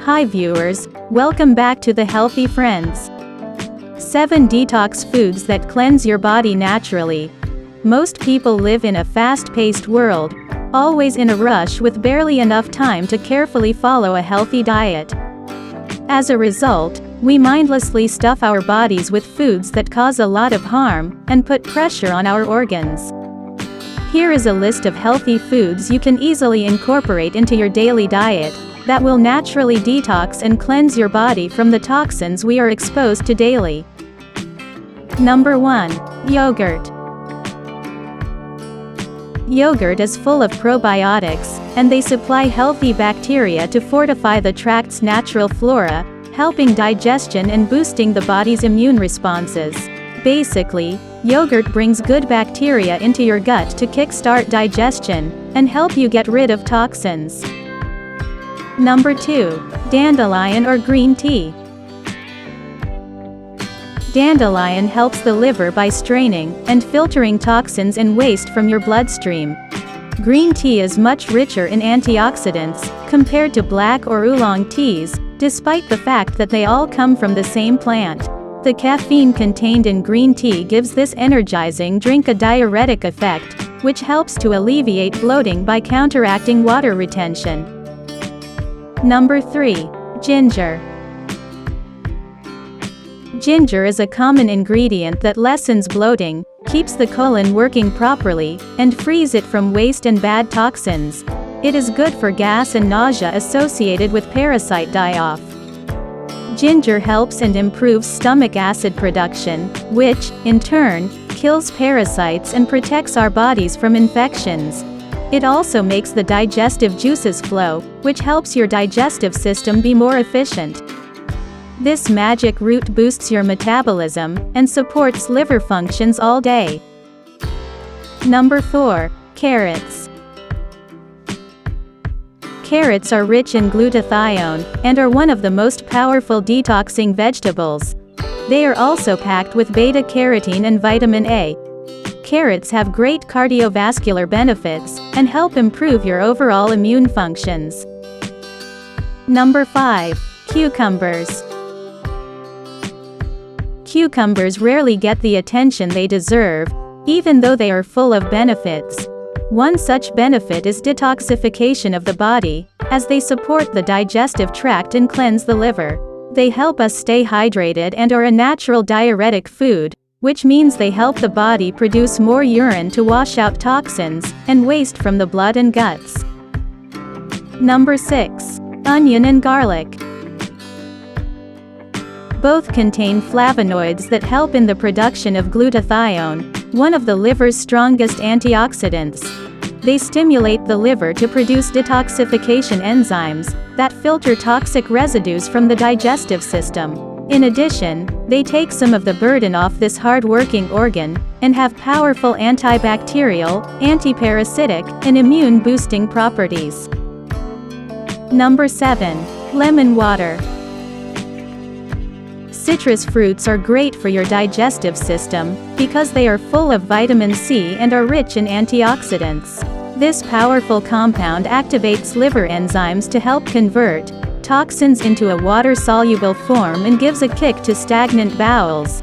Hi viewers, welcome back to the Healthy Friends. 7 detox foods that cleanse your body naturally. Most people live in a fast-paced world, always in a rush with barely enough time to carefully follow a healthy diet. As a result, we mindlessly stuff our bodies with foods that cause a lot of harm and put pressure on our organs. Here is a list of healthy foods you can easily incorporate into your daily diet that will naturally detox and cleanse your body from the toxins we are exposed to daily. Number 1. Yogurt. Yogurt is full of probiotics, and they supply healthy bacteria to fortify the tract's natural flora, helping digestion and boosting the body's immune responses. Basically, yogurt brings good bacteria into your gut to kickstart digestion and help you get rid of toxins. Number 2. Dandelion or green tea. Dandelion helps the liver by straining and filtering toxins and waste from your bloodstream. Green tea is much richer in antioxidants compared to black or oolong teas, despite the fact that they all come from the same plant. The caffeine contained in green tea gives this energizing drink a diuretic effect, which helps to alleviate bloating by counteracting water retention. Number 3. Ginger. Ginger is a common ingredient that lessens bloating, keeps the colon working properly, and frees it from waste and bad toxins. It is good for gas and nausea associated with parasite die-off. Ginger helps and improves stomach acid production, which, in turn, kills parasites and protects our bodies from infections. It also makes the digestive juices flow, which helps your digestive system be more efficient. This magic root boosts your metabolism and supports liver functions all day. Number 4. Carrots. Carrots are rich in glutathione and are one of the most powerful detoxing vegetables. They are also packed with beta-carotene and vitamin A. Carrots have great cardiovascular benefits and help improve your overall immune functions. Number 5. Cucumbers. Cucumbers rarely get the attention they deserve, even though they are full of benefits. One such benefit is detoxification of the body, as they support the digestive tract and cleanse the liver. They help us stay hydrated and are a natural diuretic food, which means they help the body produce more urine to wash out toxins and waste from the blood and guts. Number 6. Onion and garlic. Both contain flavonoids that help in the production of glutathione, one of the liver's strongest antioxidants. They stimulate the liver to produce detoxification enzymes that filter toxic residues from the digestive system. In addition, they take some of the burden off this hard-working organ, and have powerful antibacterial, antiparasitic, and immune-boosting properties. Number 7. Lemon water. Citrus fruits are great for your digestive system, because they are full of vitamin C and are rich in antioxidants. This powerful compound activates liver enzymes to help convert toxins into a water-soluble form and gives a kick to stagnant bowels.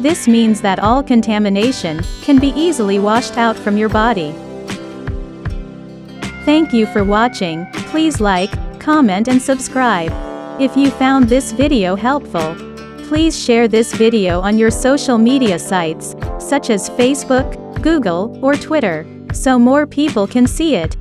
This means that all contamination can be easily washed out from your body. Thank you for watching. Please like, comment and subscribe. If you found this video helpful, please share this video on your social media sites, such as Facebook, Google, or Twitter, so more people can see it.